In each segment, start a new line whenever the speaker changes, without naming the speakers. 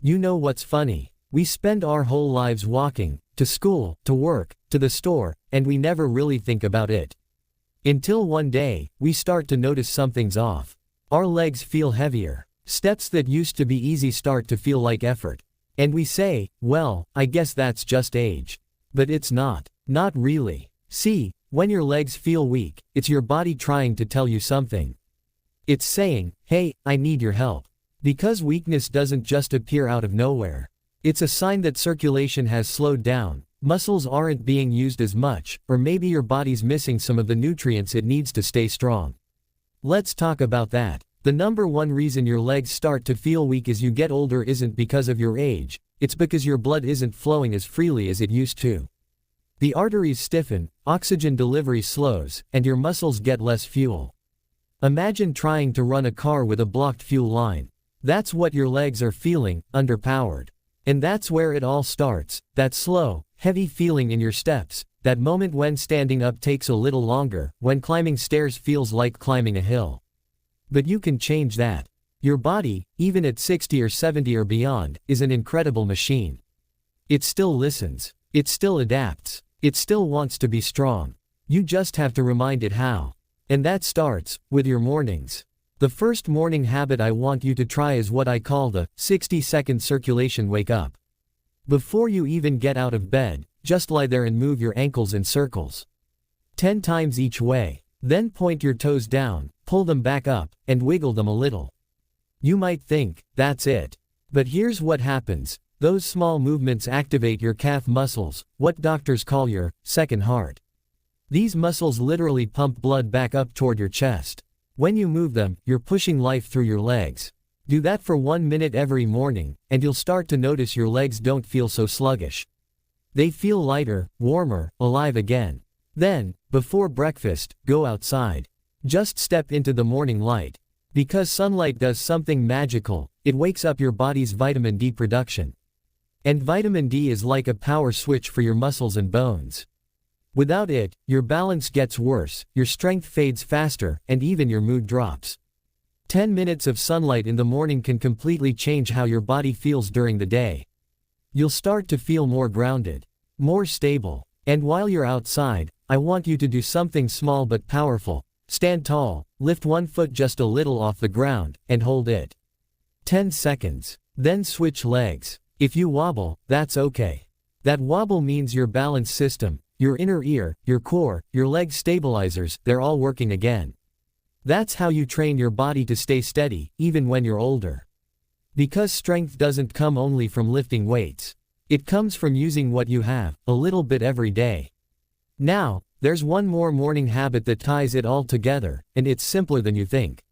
You know what's funny? We spend our whole lives walking, to school, to work, to the store, and we never really think about it. Until one day, we start to notice something's off. Our legs feel heavier. Steps that used to be easy start to feel like effort. And we say, well, I guess that's just age. But it's not. Not really. See, when your legs feel weak, it's your body trying to tell you something. It's saying, hey, I need your help. Because weakness doesn't just appear out of nowhere. It's a sign that circulation has slowed down, muscles aren't being used as much, or maybe your body's missing some of the nutrients it needs to stay strong. Let's talk about that. The number one reason your legs start to feel weak as you get older isn't because of your age, it's because your blood isn't flowing as freely as it used to. The arteries stiffen, oxygen delivery slows, and your muscles get less fuel. Imagine trying to run a car with a blocked fuel line. That's what your legs are feeling, underpowered. And that's where it all starts, that slow, heavy feeling in your steps, that moment when standing up takes a little longer, when climbing stairs feels like climbing a hill. But you can change that. Your body, even at 60 or 70 or beyond, is an incredible machine. It still listens. It still adapts. It still wants to be strong. You just have to remind it how. And that starts with your mornings. The first morning habit I want you to try is what I call the 60-second circulation wake up. Before you even get out of bed, just lie there and move your ankles in circles. 10 times each way. Then point your toes down, pull them back up, and wiggle them a little. You might think, that's it. But here's what happens. Those small movements activate your calf muscles, what doctors call your second heart. These muscles literally pump blood back up toward your chest. When you move them, you're pushing life through your legs. Do that for 1 minute every morning, and you'll start to notice your legs don't feel so sluggish. They feel lighter, warmer, alive again. Then, before breakfast, go outside. Just step into the morning light. Because sunlight does something magical, it wakes up your body's vitamin D production. And vitamin D is like a power switch for your muscles and bones. Without it, your balance gets worse, your strength fades faster, and even your mood drops. 10 minutes of sunlight in the morning can completely change how your body feels during the day. You'll start to feel more grounded, more stable. And while you're outside, I want you to do something small but powerful. Stand tall, lift one foot just a little off the ground, and hold it. 10 seconds. Then switch legs. If you wobble, that's okay. That wobble means your balance system, your inner ear, your core, your leg stabilizers, they're all working again. That's how you train your body to stay steady, even when you're older. Because strength doesn't come only from lifting weights. It comes from using what you have, a little bit every day. Now, there's one more morning habit that ties it all together, and it's simpler than you think.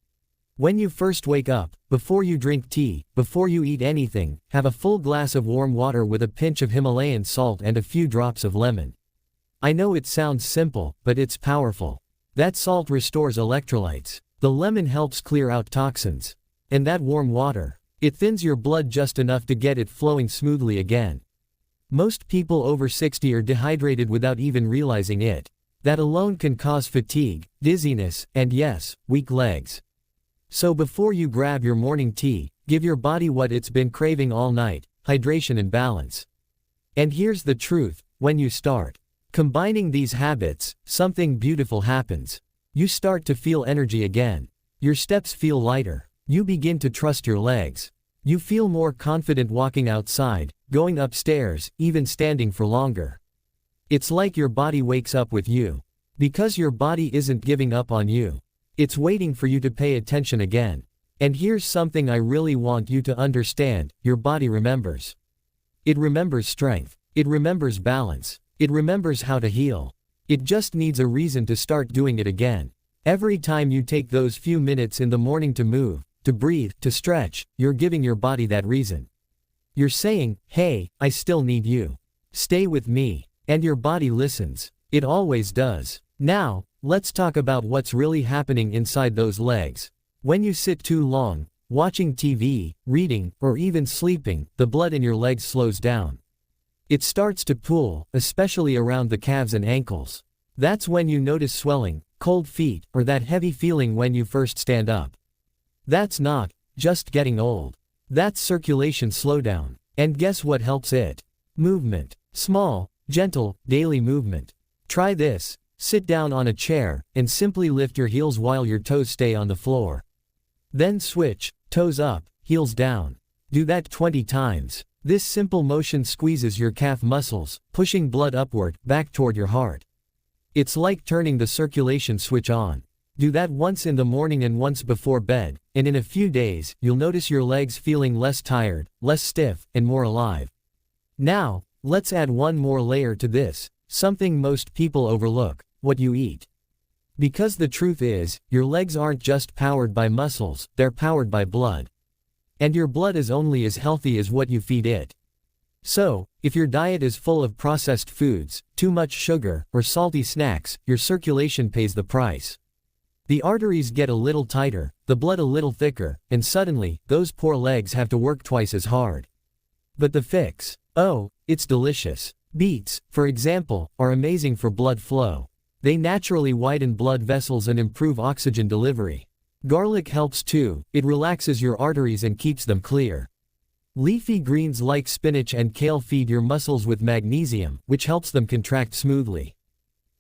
When you first wake up, before you drink tea, before you eat anything, have a full glass of warm water with a pinch of Himalayan salt and a few drops of lemon. I know it sounds simple, but it's powerful. That salt restores electrolytes. The lemon helps clear out toxins. And that warm water, it thins your blood just enough to get it flowing smoothly again. Most people over 60 are dehydrated without even realizing it. That alone can cause fatigue, dizziness, and yes, weak legs. So before you grab your morning tea, give your body what it's been craving all night, hydration and balance. And here's the truth, when you start combining these habits, something beautiful happens. You start to feel energy again. Your steps feel lighter. You begin to trust your legs. You feel more confident walking outside, going upstairs, even standing for longer. It's like your body wakes up with you. Because your body isn't giving up on you. It's waiting for you to pay attention again. And here's something I really want you to understand, your body remembers. It remembers strength. It remembers balance. It remembers how to heal. It just needs a reason to start doing it again. Every time you take those few minutes in the morning to move, to breathe, to stretch, you're giving your body that reason. You're saying, hey, I still need you. Stay with me. And your body listens. It always does. Now, let's talk about what's really happening inside those legs. When you sit too long, watching TV, reading, or even sleeping, the blood in your legs slows down. It starts to pool, especially around the calves and ankles. That's when you notice swelling, cold feet, or that heavy feeling when you first stand up. That's not just getting old. That's circulation slowdown. And guess what helps it? Movement. Small, gentle, daily movement. Try this. Sit down on a chair, and simply lift your heels while your toes stay on the floor. Then switch, toes up, heels down. Do that 20 times. This simple motion squeezes your calf muscles, pushing blood upward, back toward your heart. It's like turning the circulation switch on. Do that once in the morning and once before bed, and in a few days, you'll notice your legs feeling less tired, less stiff, and more alive. Now, let's add one more layer to this, something most people overlook: what you eat. Because the truth is, your legs aren't just powered by muscles, they're powered by blood. And your blood is only as healthy as what you feed it. So, if your diet is full of processed foods, too much sugar, or salty snacks, your circulation pays the price. The arteries get a little tighter, the blood a little thicker, and suddenly, those poor legs have to work twice as hard. But the fix? Oh, it's delicious. Beets, for example, are amazing for blood flow. They naturally widen blood vessels and improve oxygen delivery. Garlic helps too, it relaxes your arteries and keeps them clear. Leafy greens like spinach and kale feed your muscles with magnesium, which helps them contract smoothly.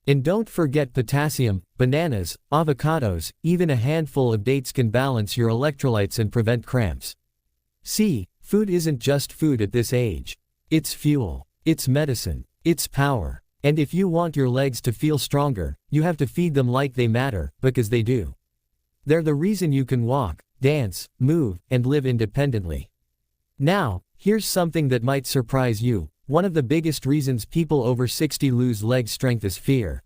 And don't forget potassium. Bananas, avocados, even a handful of dates can balance your electrolytes and prevent cramps. See, food isn't just food at this age. It's fuel, it's medicine, it's power. And if you want your legs to feel stronger, you have to feed them like they matter, because they do. They're the reason you can walk, dance, move, and live independently. Now, here's something that might surprise you. One of the biggest reasons people over 60 lose leg strength is fear.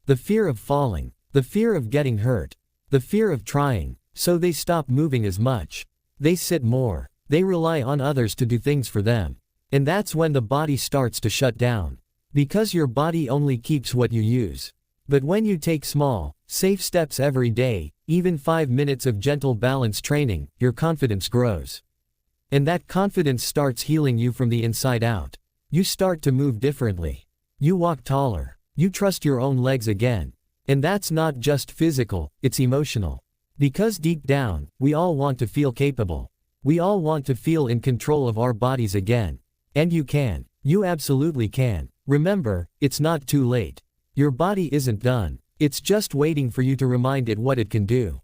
The fear of falling, the fear of getting hurt, the fear of trying, so they stop moving as much. They sit more, they rely on others to do things for them. And that's when the body starts to shut down. Because your body only keeps what you use. But when you take small, safe steps every day, even 5 minutes of gentle balance training, your confidence grows. And that confidence starts healing you from the inside out. You start to move differently. You walk taller. You trust your own legs again. And that's not just physical, it's emotional. Because deep down, we all want to feel capable. We all want to feel in control of our bodies again. And you can. You absolutely can. Remember, it's not too late. Your body isn't done. It's just waiting for you to remind it what it can do.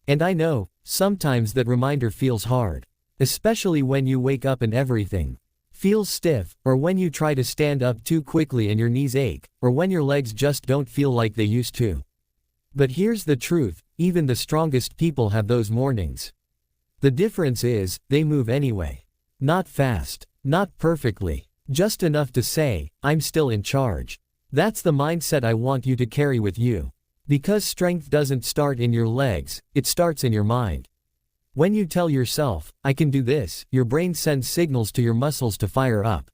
And I know, sometimes that reminder feels hard. Especially when you wake up and everything feels stiff, or when you try to stand up too quickly and your knees ache, or when your legs just don't feel like they used to. But here's the truth, even the strongest people have those mornings. The difference is, they move anyway. Not fast, not perfectly, just enough to say, I'm still in charge. That's the mindset I want you to carry with you. Because strength doesn't start in your legs, it starts in your mind. When you tell yourself, I can do this, your brain sends signals to your muscles to fire up.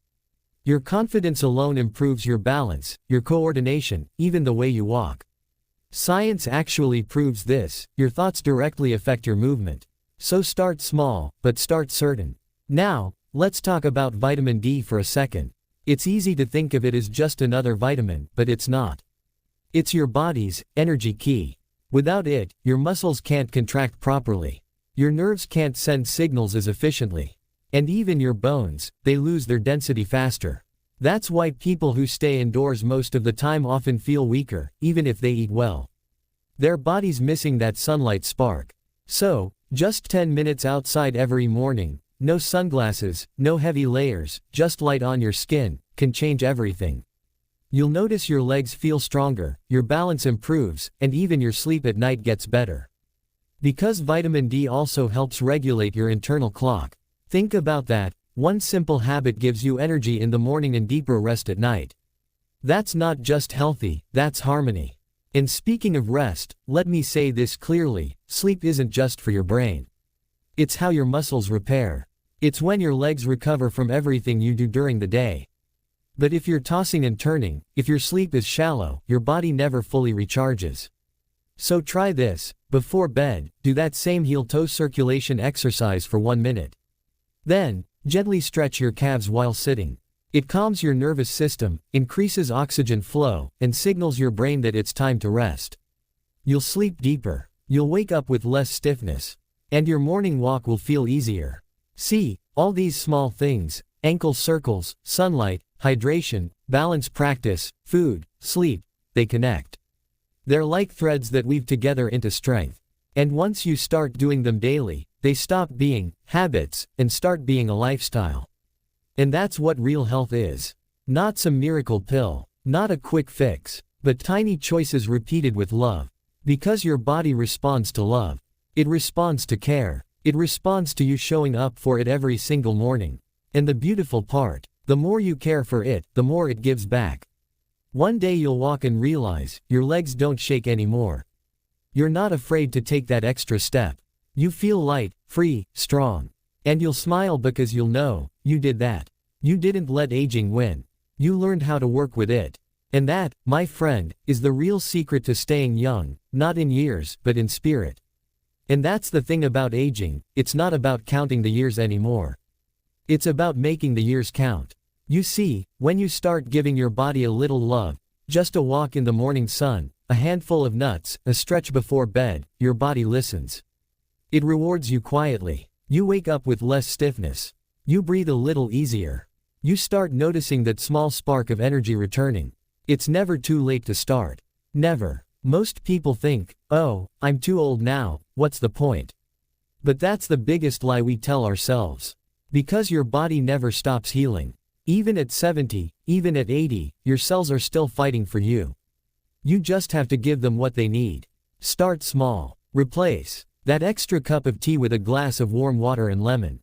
Your confidence alone improves your balance, your coordination, even the way you walk. Science actually proves this, your thoughts directly affect your movement. So start small, but start certain. Now, let's talk about vitamin D for a second. It's easy to think of it as just another vitamin, but it's not. It's your body's energy key. Without it, your muscles can't contract properly. Your nerves can't send signals as efficiently. And even your bones, they lose their density faster. That's why people who stay indoors most of the time often feel weaker, even if they eat well. Their body's missing that sunlight spark. So, just 10 minutes outside every morning, no sunglasses, no heavy layers, just light on your skin, can change everything. You'll notice your legs feel stronger, your balance improves, and even your sleep at night gets better. Because vitamin D also helps regulate your internal clock. Think about that, one simple habit gives you energy in the morning and deeper rest at night. That's not just healthy, that's harmony. And speaking of rest, let me say this clearly, sleep isn't just for your brain. It's how your muscles repair. It's when your legs recover from everything you do during the day. But if you're tossing and turning, if your sleep is shallow, your body never fully recharges. So try this, before bed, do that same heel-toe circulation exercise for 1 minute. Then, gently stretch your calves while sitting. It calms your nervous system, increases oxygen flow, and signals your brain that it's time to rest. You'll sleep deeper. You'll wake up with less stiffness. And your morning walk will feel easier. See, all these small things, ankle circles, sunlight, hydration, balance practice, food, sleep, they connect. They're like threads that weave together into strength. And once you start doing them daily, they stop being habits and start being a lifestyle. And that's what real health is. Not some miracle pill, not a quick fix, but tiny choices repeated with love. Because your body responds to love. It responds to care. It responds to you showing up for it every single morning. And the beautiful part, the more you care for it, the more it gives back. One day you'll walk and realize, your legs don't shake anymore. You're not afraid to take that extra step. You feel light, free, strong. And you'll smile because you'll know, you did that. You didn't let aging win. You learned how to work with it. And that, my friend, is the real secret to staying young, not in years, but in spirit. And that's the thing about aging, it's not about counting the years anymore. It's about making the years count. You see, when you start giving your body a little love, just a walk in the morning sun, a handful of nuts, a stretch before bed, your body listens. It rewards you quietly. You wake up with less stiffness. You breathe a little easier. You start noticing that small spark of energy returning. It's never too late to start. Never. Most people think, oh, I'm too old now, what's the point? But that's the biggest lie we tell ourselves. Because your body never stops healing. Even at 70, even at 80, your cells are still fighting for you. You just have to give them what they need. Start small. Replace that extra cup of tea with a glass of warm water and lemon.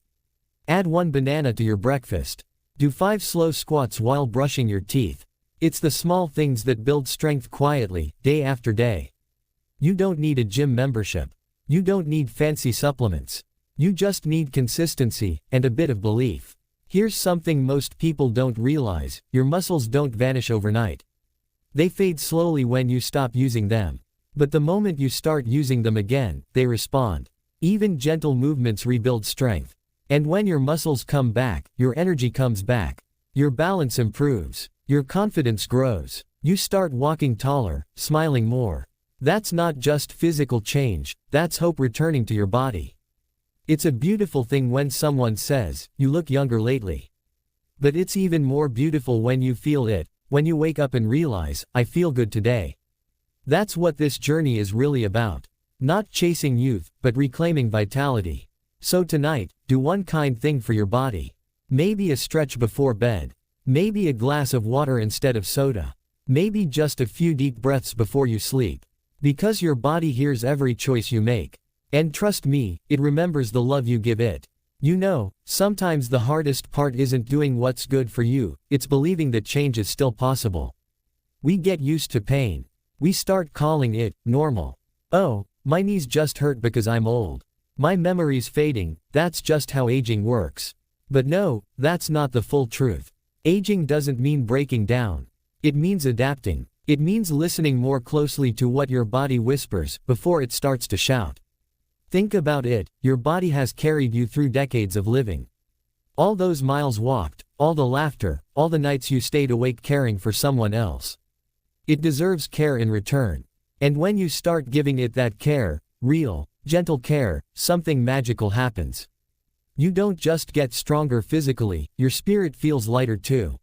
Add 1 banana to your breakfast. Do 5 slow squats while brushing your teeth. It's the small things that build strength quietly, day after day. You don't need a gym membership. You don't need fancy supplements. You just need consistency and a bit of belief. Here's something most people don't realize, your muscles don't vanish overnight. They fade slowly when you stop using them. But the moment you start using them again, they respond. Even gentle movements rebuild strength. And when your muscles come back, your energy comes back. Your balance improves. Your confidence grows. You start walking taller, smiling more. That's not just physical change, that's hope returning to your body. It's a beautiful thing when someone says, you look younger lately. But it's even more beautiful when you feel it, when you wake up and realize, I feel good today. That's what this journey is really about. Not chasing youth, but reclaiming vitality. So tonight, do one kind thing for your body. Maybe a stretch before bed. Maybe a glass of water instead of soda. Maybe just a few deep breaths before you sleep. Because your body hears every choice you make. And trust me, it remembers the love you give it. You know, sometimes the hardest part isn't doing what's good for you, it's believing that change is still possible. We get used to pain. We start calling it normal. Oh, my knees just hurt because I'm old. My memory's fading, that's just how aging works. But no, that's not the full truth. Aging doesn't mean breaking down. It means adapting. It means listening more closely to what your body whispers before it starts to shout. Think about it, your body has carried you through decades of living. All those miles walked, all the laughter, all the nights you stayed awake caring for someone else. It deserves care in return. And when you start giving it that care, real, gentle care, something magical happens. You don't just get stronger physically, your spirit feels lighter too.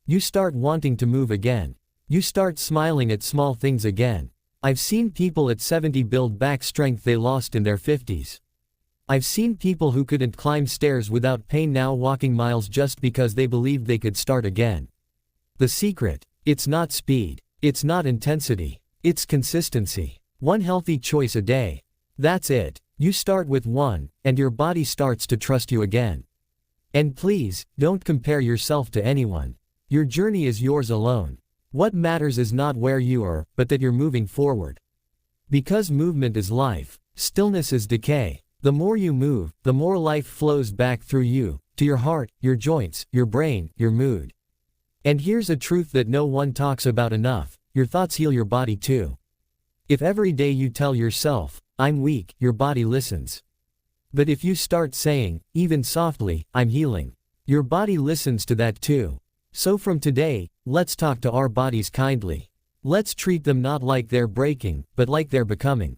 You start wanting to move again. You start smiling at small things again. I've seen people at 70 build back strength they lost in their 50s. I've seen people who couldn't climb stairs without pain now walking miles just because they believed they could start again. The secret, it's not speed, it's not intensity, it's consistency. One healthy choice a day. That's it. You start with one, and your body starts to trust you again. And please, don't compare yourself to anyone. Your journey is yours alone. What matters is not where you are, but that you're moving forward. Because movement is life, stillness is decay. The more you move, the more life flows back through you, to your heart, your joints, your brain, your mood. And here's a truth that no one talks about enough, your thoughts heal your body too. If every day you tell yourself, I'm weak, your body listens. But if you start saying, even softly, I'm healing, your body listens to that too. So from today, let's talk to our bodies kindly. Let's treat them not like they're breaking, but like they're becoming.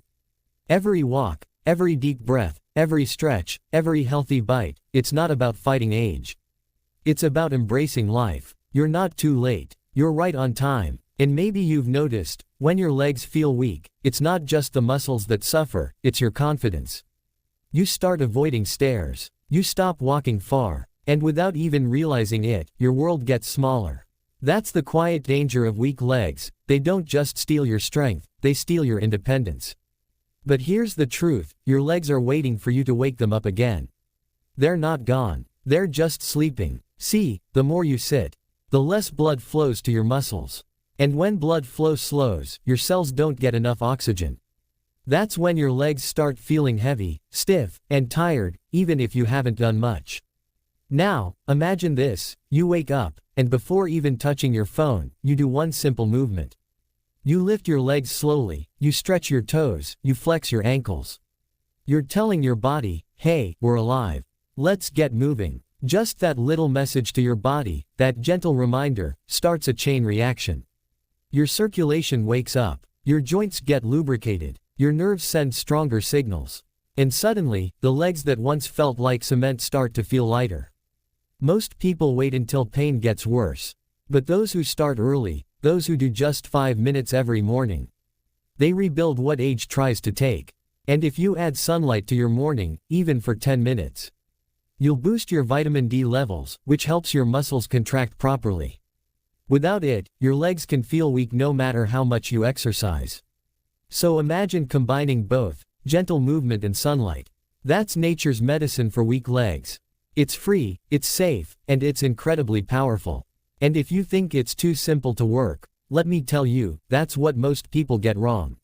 Every walk, every deep breath, every stretch, every healthy bite. It's not about fighting age. It's about embracing life. You're not too late. You're right on time. And maybe you've noticed, when your legs feel weak, it's not just the muscles that suffer, it's your confidence. You start avoiding stairs. You stop walking far. And without even realizing it, your world gets smaller. That's the quiet danger of weak legs. They don't just steal your strength, they steal your independence. But here's the truth, your legs are waiting for you to wake them up again. They're not gone. They're just sleeping. See, the more you sit, the less blood flows to your muscles. And when blood flow slows, your cells don't get enough oxygen. That's when your legs start feeling heavy, stiff, and tired, even if you haven't done much. Now, imagine this, you wake up, and before even touching your phone, you do one simple movement. You lift your legs slowly, you stretch your toes, you flex your ankles. You're telling your body, hey, we're alive. Let's get moving. Just that little message to your body, that gentle reminder, starts a chain reaction. Your circulation wakes up, your joints get lubricated, your nerves send stronger signals. And suddenly, the legs that once felt like cement start to feel lighter. Most people wait until pain gets worse. But those who start early, those who do just 5 minutes every morning, they rebuild what age tries to take. And if you add sunlight to your morning, even for 10 minutes, you'll boost your vitamin D levels, which helps your muscles contract properly. Without it, your legs can feel weak no matter how much you exercise. So imagine combining both, gentle movement and sunlight. That's nature's medicine for weak legs. It's free, it's safe, and it's incredibly powerful. And if you think it's too simple to work, let me tell you, that's what most people get wrong.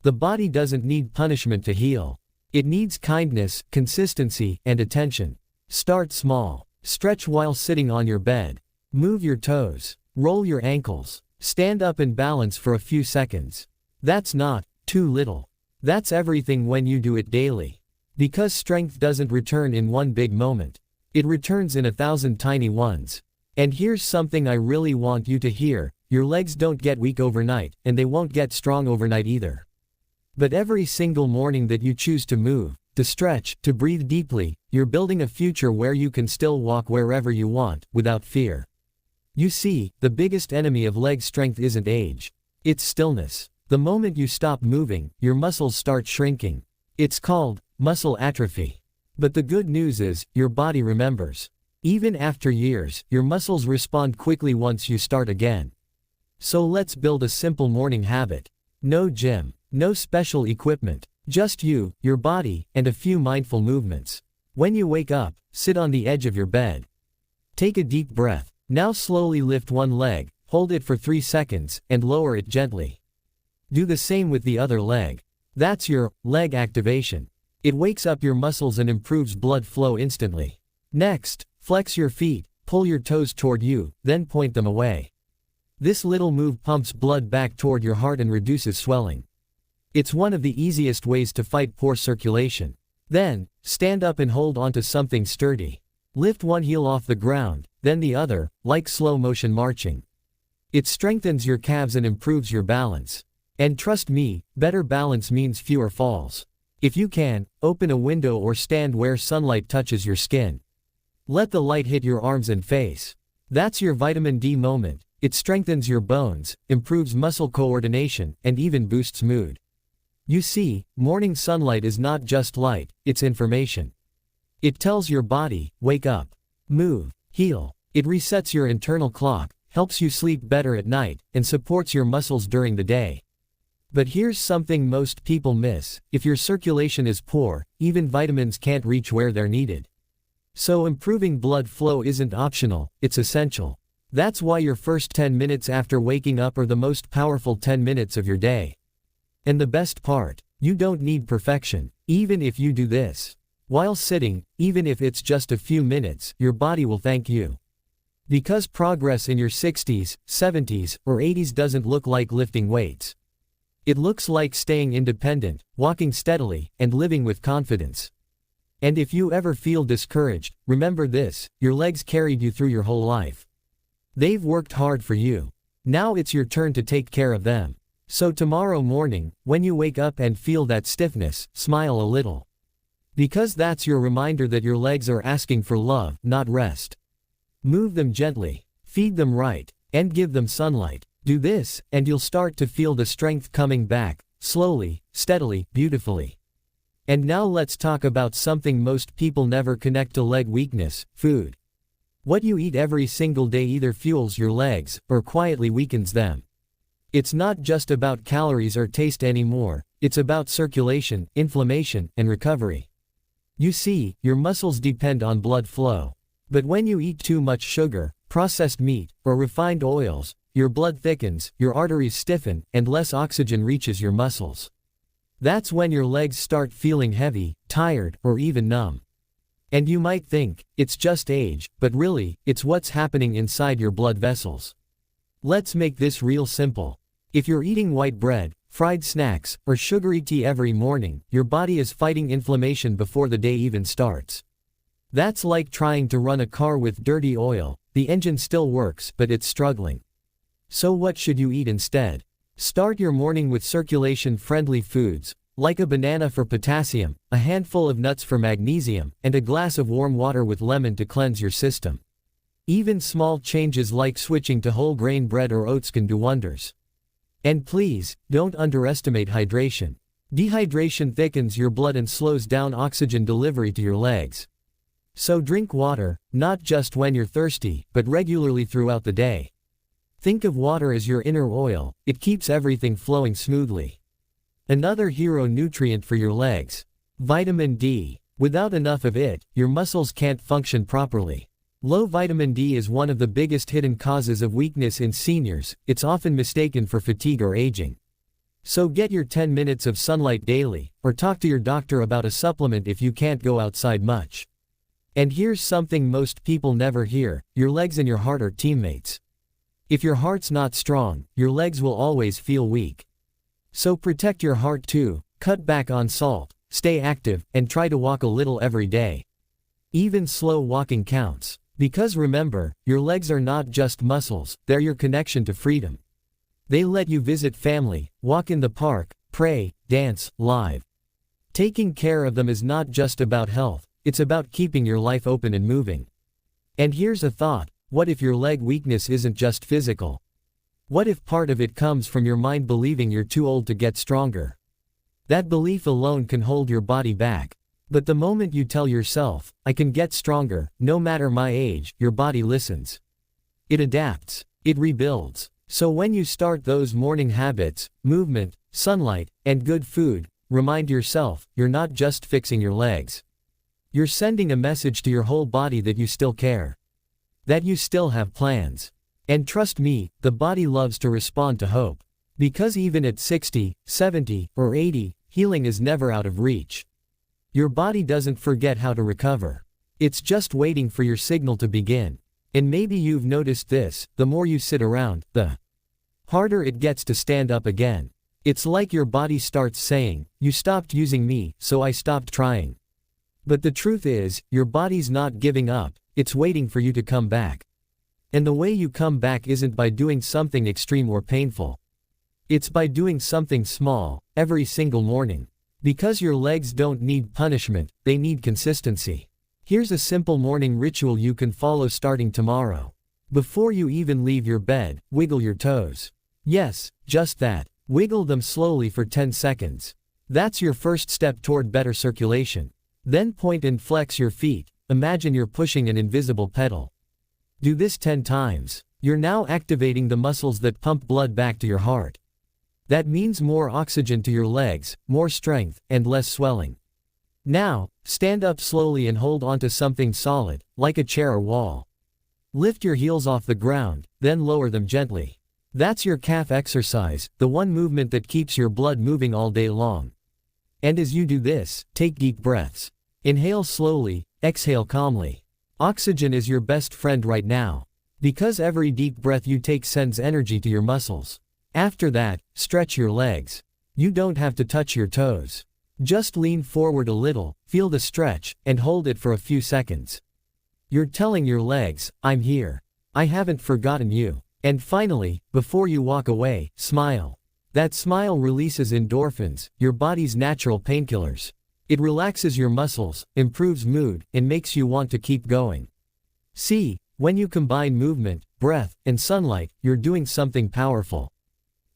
The body doesn't need punishment to heal. It needs kindness, consistency, and attention. Start small. Stretch while sitting on your bed. Move your toes. Roll your ankles. Stand up and balance for a few seconds. That's not too little. That's everything when you do it daily. Because strength doesn't return in one big moment. It returns in 1,000 tiny ones. And here's something I really want you to hear, your legs don't get weak overnight, and they won't get strong overnight either. But every single morning that you choose to move, to stretch, to breathe deeply, you're building a future where you can still walk wherever you want, without fear. You see, the biggest enemy of leg strength isn't age. It's stillness. The moment you stop moving, your muscles start shrinking. It's called muscle atrophy. But the good news is, your body remembers. Even after years, your muscles respond quickly once you start again. So let's build a simple morning habit. No gym, no special equipment, just you, your body, and a few mindful movements. When you wake up, sit on the edge of your bed. Take a deep breath. Now slowly lift one leg, hold it for 3 seconds, and lower it gently. Do the same with the other leg. That's your leg activation. It wakes up your muscles and improves blood flow instantly. Next, flex your feet, pull your toes toward you, then point them away. This little move pumps blood back toward your heart and reduces swelling. It's one of the easiest ways to fight poor circulation. Then, stand up and hold onto something sturdy. Lift one heel off the ground, then the other, like slow motion marching. It strengthens your calves and improves your balance. And trust me, better balance means fewer falls. If you can, open a window or stand where sunlight touches your skin. Let the light hit your arms and face. That's your vitamin D moment. It strengthens your bones, improves muscle coordination, and even boosts mood. You see, morning sunlight is not just light, it's information. It tells your body, wake up, move, heal. It resets your internal clock, helps you sleep better at night, and supports your muscles during the day. But here's something most people miss, if your circulation is poor, even vitamins can't reach where they're needed. So improving blood flow isn't optional, it's essential. That's why your first 10 minutes after waking up are the most powerful 10 minutes of your day. And the best part, you don't need perfection, even if you do this. While sitting, even if it's just a few minutes, your body will thank you. Because progress in your 60s, 70s, or 80s doesn't look like lifting weights. It looks like staying independent, walking steadily, and living with confidence. And if you ever feel discouraged, remember this, your legs carried you through your whole life. They've worked hard for you. Now it's your turn to take care of them. So tomorrow morning, when you wake up and feel that stiffness, smile a little. Because that's your reminder that your legs are asking for love, not rest. Move them gently, feed them right, and give them sunlight. Do this, and you'll start to feel the strength coming back, slowly, steadily, beautifully. And now let's talk about something most people never connect to leg weakness: food. What you eat every single day either fuels your legs, or quietly weakens them. It's not just about calories or taste anymore, it's about circulation, inflammation, and recovery. You see, your muscles depend on blood flow. But when you eat too much sugar, processed meat, or refined oils, your blood thickens, your arteries stiffen, and less oxygen reaches your muscles. That's when your legs start feeling heavy, tired, or even numb. And you might think, it's just age, but really, it's what's happening inside your blood vessels. Let's make this real simple. If you're eating white bread, fried snacks, or sugary tea every morning, your body is fighting inflammation before the day even starts. That's like trying to run a car with dirty oil. The engine still works, but it's struggling. So what should you eat instead? Start your morning with circulation-friendly foods, like a banana for potassium, a handful of nuts for magnesium, and a glass of warm water with lemon to cleanse your system. Even small changes like switching to whole grain bread or oats can do wonders. And please, don't underestimate hydration. Dehydration thickens your blood and slows down oxygen delivery to your legs. So drink water, not just when you're thirsty, but regularly throughout the day. Think of water as your inner oil, it keeps everything flowing smoothly. Another hero nutrient for your legs: vitamin D. Without enough of it, your muscles can't function properly. Low vitamin D is one of the biggest hidden causes of weakness in seniors. It's often mistaken for fatigue or aging. So get your 10 minutes of sunlight daily, or talk to your doctor about a supplement if you can't go outside much. And here's something most people never hear: your legs and your heart are teammates. If your heart's not strong, your legs will always feel weak. So protect your heart too, cut back on salt, stay active, and try to walk a little every day. Even slow walking counts. Because remember, your legs are not just muscles, they're your connection to freedom. They let you visit family, walk in the park, pray, dance, live. Taking care of them is not just about health, it's about keeping your life open and moving. And here's a thought: what if your leg weakness isn't just physical? What if part of it comes from your mind believing you're too old to get stronger? That belief alone can hold your body back. But the moment you tell yourself, I can get stronger, no matter my age, your body listens. It adapts. It rebuilds. So when you start those morning habits, movement, sunlight, and good food, remind yourself, you're not just fixing your legs. You're sending a message to your whole body that you still care. That you still have plans. And trust me, the body loves to respond to hope. Because even at 60, 70, or 80, healing is never out of reach. Your body doesn't forget how to recover. It's just waiting for your signal to begin. And maybe you've noticed this: the more you sit around, the harder it gets to stand up again. It's like your body starts saying, you stopped using me, so I stopped trying. But the truth is, your body's not giving up, it's waiting for you to come back. And the way you come back isn't by doing something extreme or painful. It's by doing something small, every single morning. Because your legs don't need punishment, they need consistency. Here's a simple morning ritual you can follow starting tomorrow. Before you even leave your bed, wiggle your toes. Yes, just that. Wiggle them slowly for 10 seconds. That's your first step toward better circulation. Then point and flex your feet. Imagine you're pushing an invisible pedal. Do this 10 times. You're now activating the muscles that pump blood back to your heart. That means more oxygen to your legs, more strength, and less swelling. Now, stand up slowly and hold onto something solid, like a chair or wall. Lift your heels off the ground, then lower them gently. That's your calf exercise, the one movement that keeps your blood moving all day long. And as you do this, take deep breaths. Inhale slowly, exhale calmly. Oxygen is your best friend right now. Because every deep breath you take sends energy to your muscles. After that, stretch your legs. You don't have to touch your toes. Just lean forward a little, feel the stretch, and hold it for a few seconds. You're telling your legs, I'm here. I haven't forgotten you. And finally, before you walk away, smile. That smile releases endorphins, your body's natural painkillers. It relaxes your muscles, improves mood, and makes you want to keep going. See, when you combine movement, breath, and sunlight, you're doing something powerful.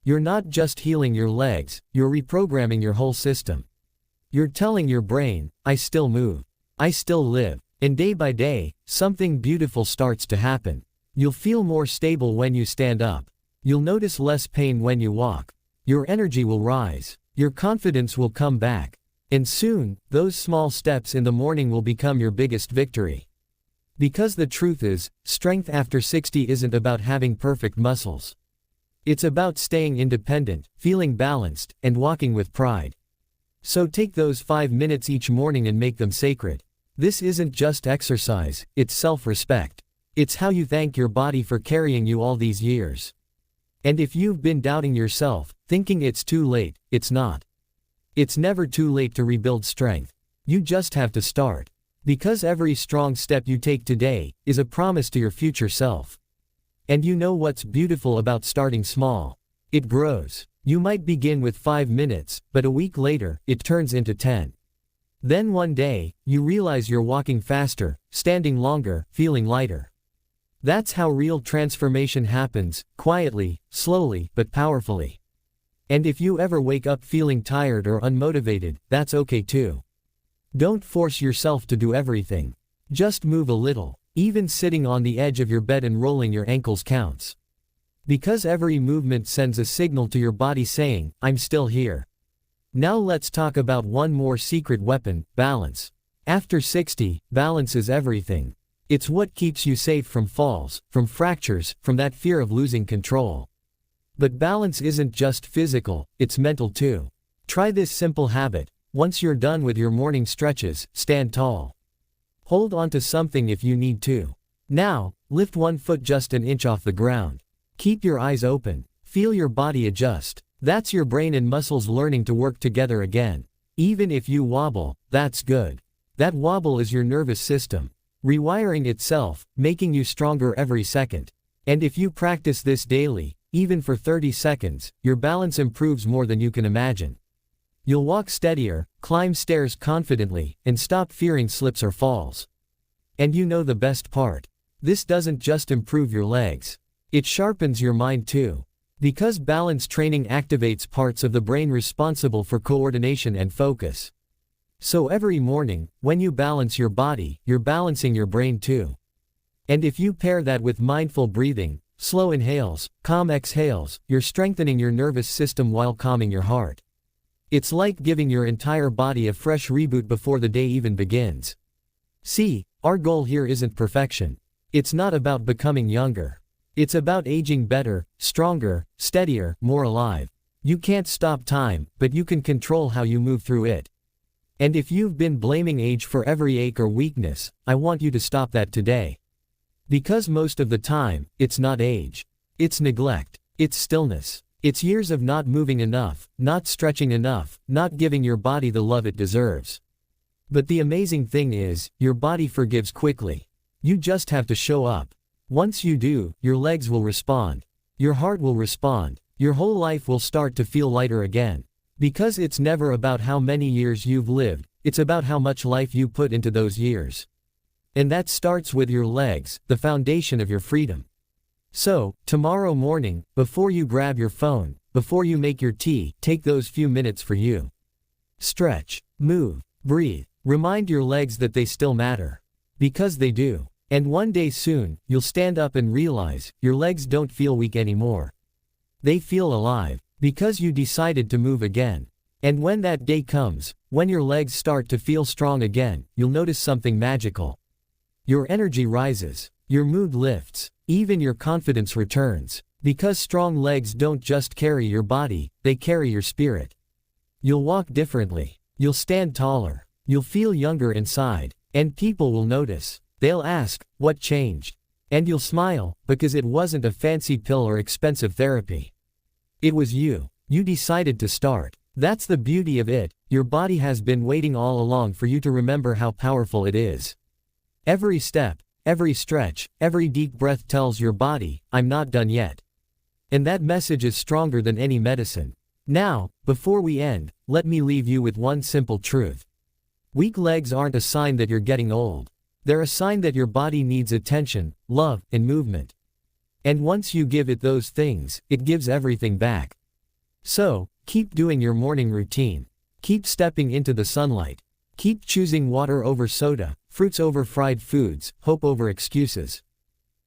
You're not just healing your legs, you're reprogramming your whole system. You're telling your brain, I still move. I still live. And day by day, something beautiful starts to happen. You'll feel more stable when you stand up. You'll notice less pain when you walk. Your energy will rise. Your confidence will come back. And soon, those small steps in the morning will become your biggest victory. Because the truth is, strength after 60 isn't about having perfect muscles. It's about staying independent, feeling balanced, and walking with pride. So take those 5 minutes each morning and make them sacred. This isn't just exercise, it's self-respect. It's how you thank your body for carrying you all these years. And if you've been doubting yourself, thinking it's too late, it's not. It's never too late to rebuild strength. You just have to start. Because every strong step you take today is a promise to your future self. And you know what's beautiful about starting small? It grows. You might begin with 5 minutes, but a week later, it turns into 10. Then one day, you realize you're walking faster, standing longer, feeling lighter. That's how real transformation happens, quietly, slowly, but powerfully. And if you ever wake up feeling tired or unmotivated, that's okay too. Don't force yourself to do everything. Just move a little. Even sitting on the edge of your bed and rolling your ankles counts. Because every movement sends a signal to your body saying, I'm still here. Now let's talk about one more secret weapon, balance. After 60, balance is everything. It's what keeps you safe from falls, from fractures, from that fear of losing control. But balance isn't just physical, it's mental too. Try this simple habit. Once you're done with your morning stretches, stand tall. Hold on to something if you need to. Now, lift one foot just an inch off the ground. Keep your eyes open. Feel your body adjust. That's your brain and muscles learning to work together again. Even if you wobble, that's good. That wobble is your nervous system rewiring itself, making you stronger every second. And if you practice this daily, even for 30 seconds, your balance improves more than you can imagine. You'll walk steadier, climb stairs confidently, and stop fearing slips or falls. And you know the best part? This doesn't just improve your legs. It sharpens your mind too. Because balance training activates parts of the brain responsible for coordination and focus. So every morning, when you balance your body, you're balancing your brain too. And if you pair that with mindful breathing, slow inhales, calm exhales, you're strengthening your nervous system while calming your heart. It's like giving your entire body a fresh reboot before the day even begins. See, our goal here isn't perfection. It's not about becoming younger. It's about aging better, stronger, steadier, more alive. You can't stop time, but you can control how you move through it. And if you've been blaming age for every ache or weakness, I want you to stop that today. Because most of the time, it's not age. It's neglect. It's stillness. It's years of not moving enough, not stretching enough, not giving your body the love it deserves. But the amazing thing is, your body forgives quickly. You just have to show up. Once you do, your legs will respond. Your heart will respond. Your whole life will start to feel lighter again. Because it's never about how many years you've lived, it's about how much life you put into those years. And that starts with your legs, the foundation of your freedom. So, tomorrow morning, before you grab your phone, before you make your tea, take those few minutes for you. Stretch, move, breathe, remind your legs that they still matter. Because they do. And one day soon, you'll stand up and realize, your legs don't feel weak anymore. They feel alive. Because you decided to move again. And when that day comes, when your legs start to feel strong again, you'll notice something magical. Your energy rises. Your mood lifts. Even your confidence returns. Because strong legs don't just carry your body, they carry your spirit. You'll walk differently. You'll stand taller. You'll feel younger inside. And people will notice. They'll ask, what changed? And you'll smile, because it wasn't a fancy pill or expensive therapy. It was you. You decided to start. That's the beauty of it. Your body has been waiting all along for you to remember how powerful it is. Every step, every stretch, every deep breath tells your body, I'm not done yet. And that message is stronger than any medicine. Now, before we end, let me leave you with one simple truth. Weak legs aren't a sign that you're getting old. They're a sign that your body needs attention, love, and movement. And once you give it those things, it gives everything back. So, keep doing your morning routine. Keep stepping into the sunlight. Keep choosing water over soda, fruits over fried foods, hope over excuses.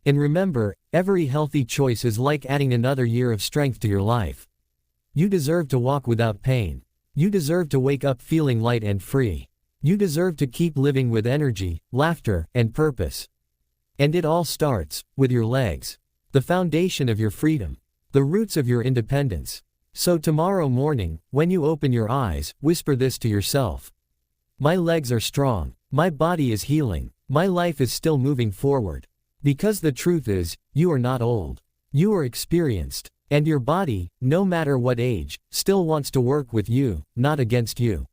And remember, every healthy choice is like adding another year of strength to your life. You deserve to walk without pain. You deserve to wake up feeling light and free. You deserve to keep living with energy, laughter, and purpose. And it all starts with your legs. The foundation of your freedom. The roots of your independence. So tomorrow morning, when you open your eyes, whisper this to yourself. My legs are strong. My body is healing. My life is still moving forward. Because the truth is, you are not old. You are experienced. And your body, no matter what age, still wants to work with you, not against you.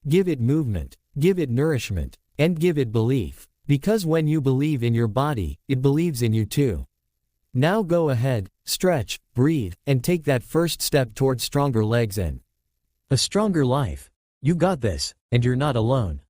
Give it movement, give it nourishment, and give it belief. Because when you believe in your body, it believes in you too. Now go ahead, stretch, breathe, and take that first step towards stronger legs and a stronger life. You got this, and you're not alone.